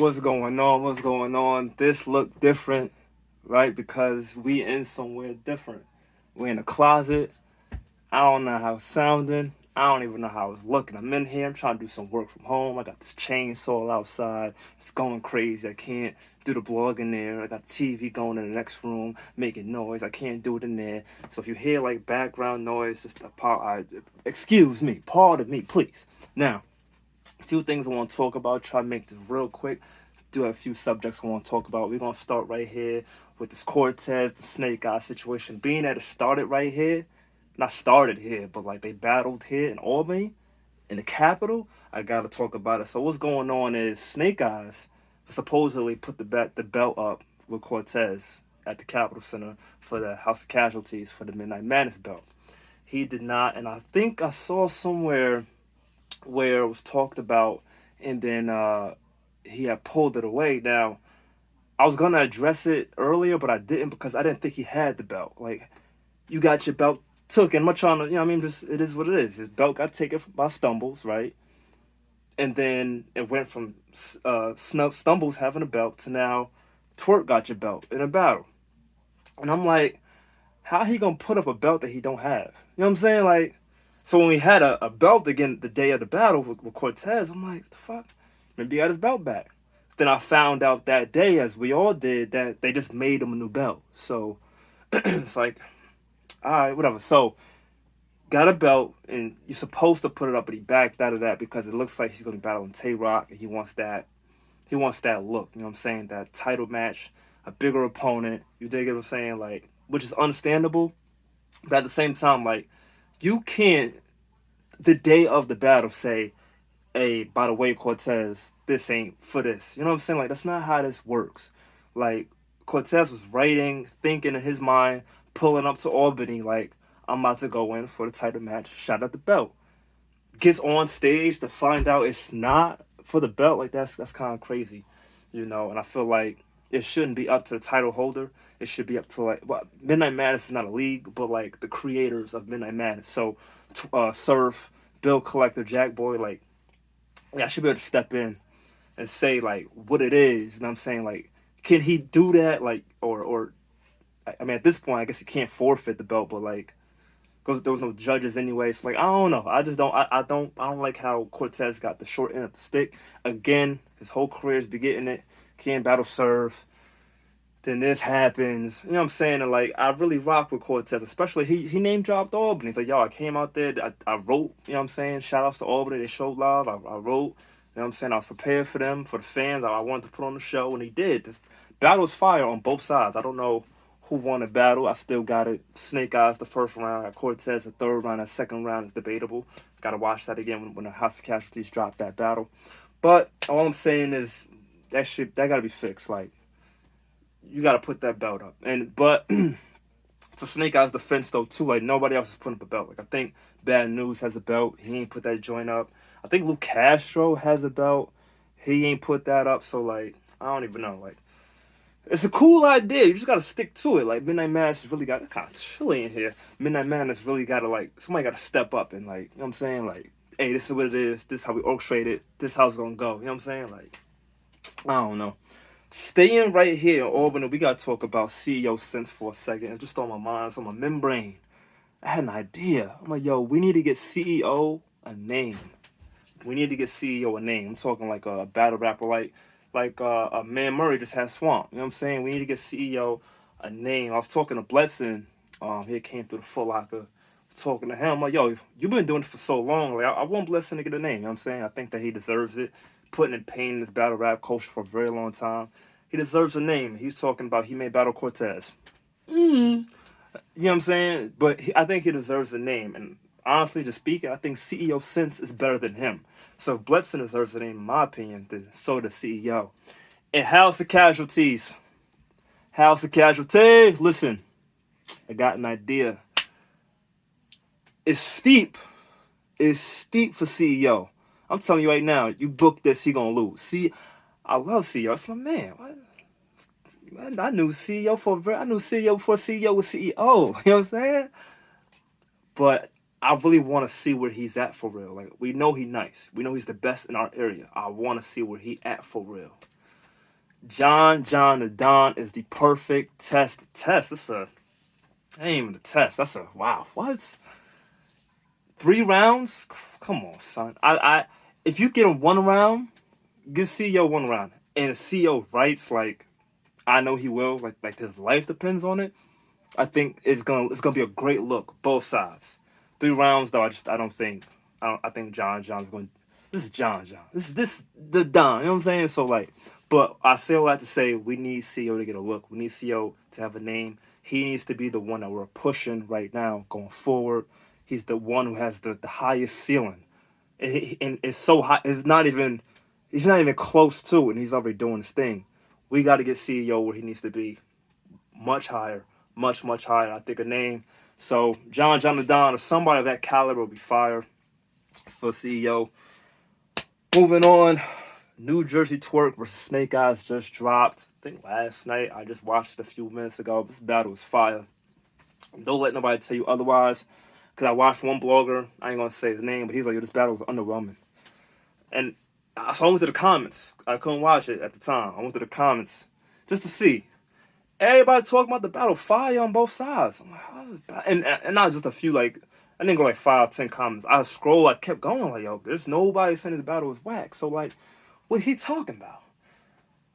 What's going on? What's going on? This look different, right? Because we in somewhere different. We in a closet. I don't know how it's sounding. I don't even know how it's looking. I'm in here. I'm trying to do some work from home. I got this chainsaw outside. It's going crazy. I can't do the blog in there. I got TV going in the next room, making noise. I can't do it in there. So if you hear like background noise, just excuse me. Pardon me, please. Now, a few things I want to talk about. Try to make this real quick. Do have a few subjects I want to talk about. We're gonna start right here with this Cortez, the Snake Eye situation. Being that it started right here, not started here, but like they battled here in Albany, in the capital. I gotta talk about it. So what's going on is Snake Eyes supposedly put the belt up with Cortez at the Capitol Center for the House of Casualties for the Midnight Madness belt. He did not, and I think I saw somewhere where it was talked about, and then he had pulled it away. Now, I was gonna address it earlier, but I didn't because I didn't think he had the belt. Like, you got your belt took, and I'm not trying to, just it is what it is. His belt got taken by Stumbles, right? And then it went from Stumbles having a belt to now Twerk got your belt in a battle. And I'm like, how he gonna put up a belt that he don't have? You know what I'm saying? Like, so when we had a belt again the day of the battle with Cortez, I'm like, the fuck? Maybe he got his belt back. Then I found out that day, as we all did, that they just made him a new belt. So it's like, all right, whatever. So got a belt, and you're supposed to put it up, but he backed out of that because it looks like he's going to be battling Tay Rock, and he wants that. He wants that look. You know what I'm saying? That title match, a bigger opponent. You dig what I'm saying? Like, which is understandable, but at the same time, like, you can't the day of the battle say, hey, by the way, Cortez, this ain't for this. You know what I'm saying? Like, that's not how this works. Like, Cortez was writing, thinking in his mind, pulling up to Albany, like, I'm about to go in for the title match, shot at the belt. Gets on stage to find out it's not for the belt. Like, that's kind of crazy, and I feel like it shouldn't be up to the title holder. It should be up to, like, well, Midnight Madness is not a league, but, like, the creators of Midnight Madness. So, Surf, Bill Collector, Jack Boy, like, I should be able to step in and say, like, what it is. And I'm saying, like, can he do that? Like, or I mean, at this point, I guess he can't forfeit the belt, but, like, because there was no judges anyway. So, like, I don't know. I just don't. I don't like how Cortez got the short end of the stick. Again, his whole career's be getting it. Can't battle Serve. Then this happens. You know what I'm saying? And, like, I really rock with Cortez, especially he name dropped Albany. He's like, yo, I came out there. I wrote. You know what I'm saying? Shout outs to Albany. They showed love. I wrote. You know what I'm saying? I was prepared for them, for the fans. I wanted to put on the show, and he did. This battle was fire on both sides. I don't know who won the battle. I still got it. Snake Eyes the first round. Got Cortez the third round. The second round is debatable. Got to watch that again when the House of Casualties dropped that battle. But all I'm saying is that got to be fixed. Like, you got to put that belt up. But to Snake Eyes' defense, though, too, like, nobody else is putting up a belt. Like, I think Bad News has a belt. He ain't put that joint up. I think Luke Castro has a belt. He ain't put that up. So, like, I don't even know. Like, it's a cool idea. You just got to stick to it. Like, Midnight Madness really got kind of chilly in here. Midnight Madness really got to, like, somebody got to step up and, like, you know what I'm saying? Like, hey, this is what it is. This is how we orchestrate it. This is how it's going to go. You know what I'm saying? Like, I don't know. Staying right here in Albany, we got to talk about CEO Sense for a second. It's just on my mind, it's on my membrane. I had an idea. I'm like, yo, we need to get CEO a name. We need to get CEO a name. I'm talking like a battle rapper, like a Man Murray just had Swamp. You know what I'm saying? We need to get CEO a name. I was talking to Bledson. He came through the Full Locker. Talking to him, I'm like, yo, you've been doing it for so long. Like, I want Bledson to get a name. You know what I'm saying? I think that he deserves it. Putting in pain in this battle rap culture for a very long time. He deserves a name. He's talking about he may battle Cortez. You know what I'm saying? But I think he deserves a name. And honestly, just speaking, I think CEO Sense is better than him. So if Bledson deserves a name, in my opinion, then so does CEO. And House of Casualties. House of Casualties. Listen, I got an idea. It's steep. It's steep for CEO. I'm telling you right now, you book this, he gonna lose. See, I love CEO. That's my man. I knew CEO before CEO was CEO. You know what I'm saying? But I really want to see where he's at for real. Like, we know he's nice. We know he's the best in our area. I want to see where he at for real. John the Don is the perfect test. That's a, that ain't even a test. That's a, wow, what? 3 rounds? Come on, son. If you get him 1 round, get CEO 1 round. And CEO writes like I know he will, like his life depends on it. I think it's gonna be a great look, both sides. 3 rounds though, I don't think I think John's going. This is John. This the Don. You know what I'm saying? So like, but I say all that to say we need CEO to get a look. We need CEO to have a name. He needs to be the one that we're pushing right now going forward. He's the one who has the highest ceiling, and it's so high. It's not even he's not even close to it, and he's already doing his thing. We got to get CEO where he needs to be, much higher, much higher. I think a name. So John the Don or somebody of that caliber will be fire for CEO. Moving on, New Jersey Twerk versus Snake Eyes just dropped. I think last night. I just watched it a few minutes ago. This battle was fire. Don't let nobody tell you otherwise. Because I watched one blogger, I ain't going to say his name, but he's like, yo, this battle was underwhelming. And so I went to the comments. I couldn't watch it at the time. I went to the comments just to see. Everybody talking about the battle fire on both sides. I'm like, how's it and not just a few, like, I didn't go like 5, 10 comments. I scrolled, I kept going, like, yo, there's nobody saying this battle was whack. So, like, what he talking about?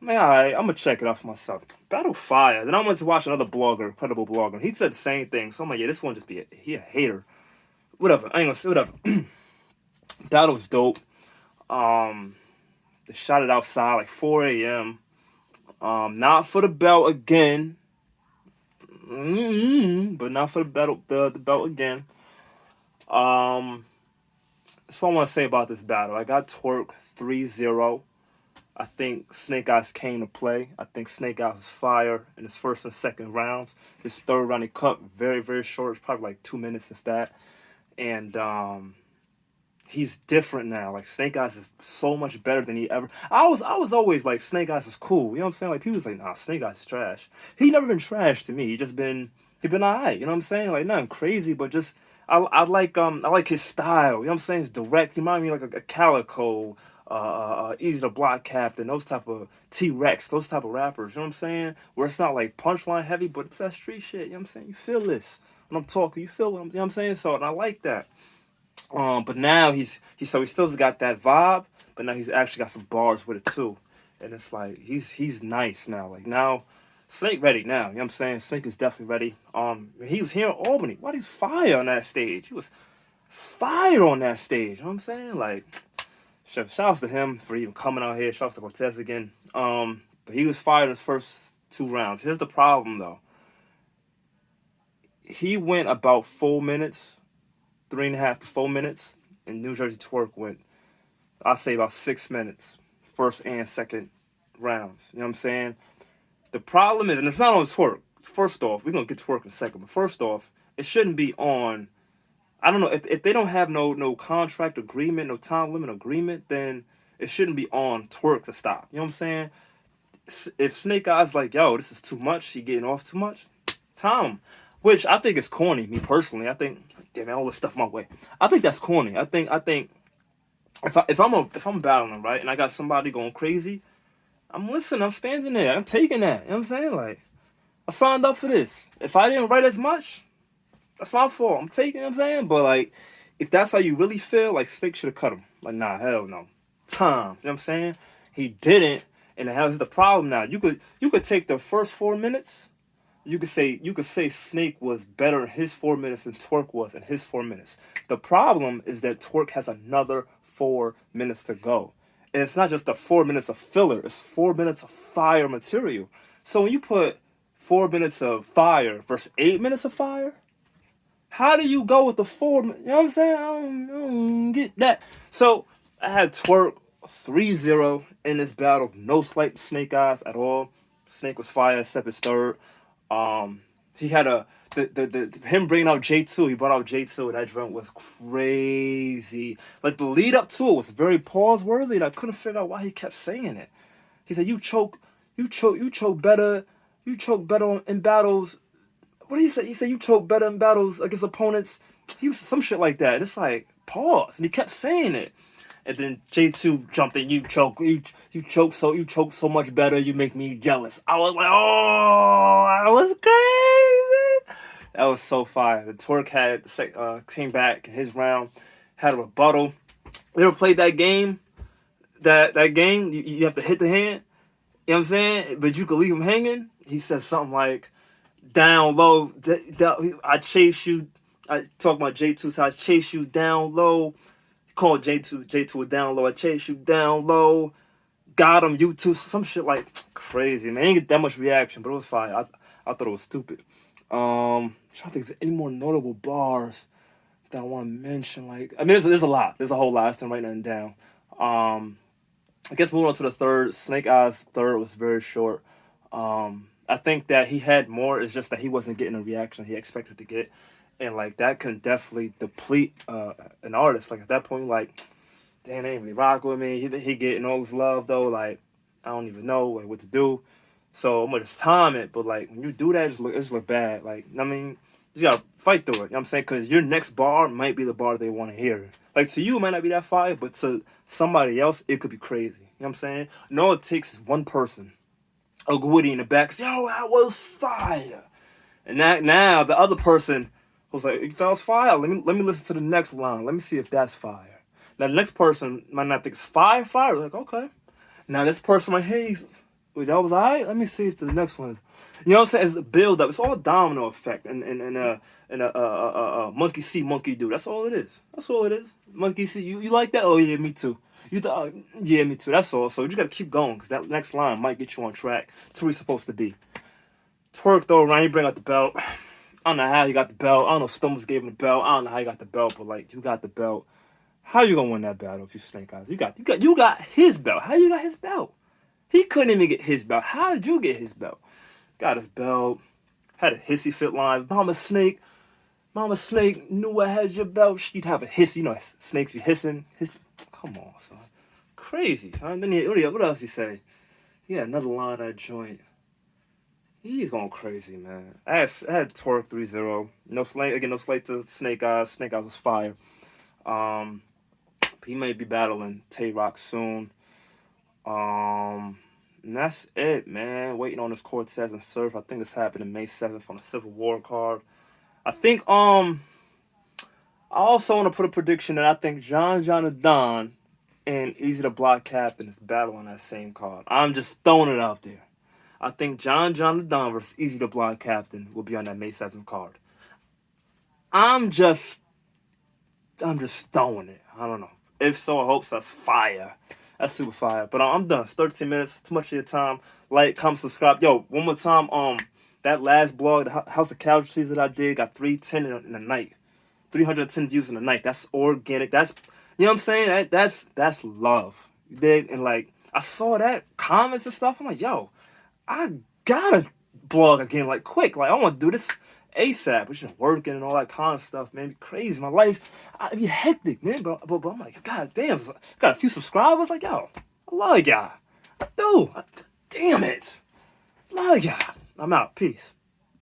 I mean, alright, I'm gonna check it out for myself. Battle fire. Then I went to watch another blogger, credible blogger, and he said the same thing. So I'm like, yeah, this one just be he a hater. Whatever. I ain't gonna say whatever. Battle's dope. They shot it outside like 4 a.m. Not for the belt again. But not for the belt the belt again. That's what I want to say about this battle. I got Twerk 3-0. I think Snake Eyes came to play. I think Snake Eyes was fire in his first and second rounds. His third round he cut very, very short. It's probably like 2 minutes if that. And he's different now. Like Snake Eyes is so much better than he ever. I was always like Snake Eyes is cool. You know what I'm saying? Like people was like, nah, Snake Eyes is trash. He never been trash to me. He been alright. You know what I'm saying? Like nothing crazy, but just I like his style. You know what I'm saying? It's direct. He reminds me like a Calico, Easy to Block Captain, those type of T-Rex, those type of rappers. You know what I'm saying? Where it's not like punchline heavy, but it's that street shit. You know what I'm saying? You feel this when I'm talking. You feel what you know what I'm saying? So and I like that. But now he still's got that vibe, but now he's actually got some bars with it too, and it's like he's nice now. Like now, Snake ready now. You know what I'm saying? Snake is definitely ready. He was here in Albany. Why he's fire on that stage? He was fire on that stage. You know what I'm saying? Like, shouts to him for even coming out here. Shouts to CORTEZ again. But he was fired in his first 2 rounds. Here's the problem though. He went about 4 minutes. 3.5 to 4 minutes, and New Jersey Twerk went, I'll say about 6 minutes, first and second rounds. You know what I'm saying? The problem is, and it's not on Twerk. First off, we're gonna get Twerk in a second, but first off, it shouldn't be on. I don't know if they don't have no contract agreement, no time limit agreement, then it shouldn't be on Twerk to stop. You know what I'm saying? If Snake Eyes like, yo, this is too much, he getting off too much, time. Which I think is corny, me personally. I think, damn, all this stuff my way. I think that's corny. I think if I'm battling, right, and I got somebody going crazy, I'm listening, I'm standing there, I'm taking that. You know what I'm saying? Like, I signed up for this. If I didn't write as much, that's my fault. I'm taking, you know what I'm saying? But like, if that's how you really feel, like Snake should have cut him. Like, nah, hell no. Time. You know what I'm saying? He didn't, and here's the problem now. You could take the first 4 minutes. You could say Snake was better in his 4 minutes than Twerk was in his 4 minutes. The problem is that Twerk has another 4 minutes to go. And it's not just the 4 minutes of filler, it's 4 minutes of fire material. So when you put 4 minutes of fire versus 8 minutes of fire, how do you go with the 4 minutes? You know what I'm saying? I don't get that. So I had Twerk 3-0 in this battle. No slight to Snake Eyes at all. Snake was fire except his third. He had him bringing out J2. He brought out J2. That joint was crazy. Like the lead up to it was very pause worthy, and I couldn't figure out why he kept saying it. He said, "You choke better in battles." What did he say? He said, "You choke better in battles against opponents." He was some shit like that. And it's like pause, and he kept saying it. And then J2 jumped in, you choke so much better, you make me jealous. I was like, oh, that was crazy. That was so fire. The Twerk had came back in his round, had a rebuttal. You ever played that game? That game, you have to hit the hand. You know what I'm saying? But you could leave him hanging. He said something like, down low, I chase you. I talk about J2, so I chase you down low. Called J2 a down low. I chase you down low. Got him, you too. Some shit like crazy, man. I didn't get that much reaction, but it was fire. I thought it was stupid. I'm trying to think if there's any more notable bars that I want to mention. Like, I mean, there's a lot. There's a whole lot. I still writing nothing down. I guess moving on to the third, Snake Eyes' third was very short. I think that he had more. It's just that he wasn't getting the reaction he expected to get. And, like, that can definitely deplete an artist. Like, at that point, like, damn, they ain't really rock with me. He getting all this love, though. Like, I don't even know like, what to do. So I'm going to just time it. But, like, when you do that, it just look bad. Like, I mean, you got to fight through it. You know what I'm saying? Because your next bar might be the bar they want to hear. Like, to you, it might not be that fire. But to somebody else, it could be crazy. You know what I'm saying? And all it takes is one person. A Woody in the back. Yo, that was fire. And now the other person was like, you thought it was fire? Let me listen to the next line. Let me see if that's fire. Now the next person might not think it's fire. Like, okay. Now this person like, hey, that was alright. Let me see if the next one is. You know what I'm saying? It's a build up. It's all a domino effect and a monkey see, monkey do. That's all it is. That's all it is. Monkey see. You like that? Oh yeah, me too. You thought, yeah, me too. That's all. So you gotta keep going because that next line might get you on track to where you're supposed to be. Twerk though, Ryan, you bring out the belt. I don't know how he got the belt. I don't know if Stummers gave him the belt. I don't know how he got the belt, but like you got the belt. How you gonna win that battle if you Snake Eyes? You got his belt. How you got his belt? He couldn't even get his belt. How did you get his belt? Got his belt. Had a hissy fit line. Mama Snake knew I had your belt. She'd have a hissy. You know, snakes be hissing. Come on, son. Crazy, son. Then what else he say? Yeah, another line that joint. He's going crazy, man. I had Twerk 3-0. No slate to Snake Eyes. Snake Eyes was fire. He may be battling Tay-Rock soon. And that's it, man. Waiting on this Cortez and Surf. I think it's happening May 7th on the Civil War card. I think I also want to put a prediction that I think John and Don and Easy the Block Captain is battling that same card. I'm just throwing it out there. I think John the Don versus Easy the Block Captain will be on that May 7th card. I'm just throwing it. I don't know. If so, I hope so. That's fire. That's super fire. But I'm done. It's 13 minutes. Too much of your time. Like, comment, subscribe. Yo, one more time. That last blog, the House of Casualties that I did, got 310 in the night. 310 views in the night. That's organic. That's, you know what I'm saying? That's love. You dig? And like, I saw that comments and stuff. I'm like, yo, I gotta blog again, like quick. Like I want to do this ASAP. But just working and all that kind of stuff, man. Be crazy. My life, I'd be hectic, man. But I'm like, god damn, got a few subscribers. Like, yo, I love y'all. I do. Damn it. Love y'all. I'm out. Peace.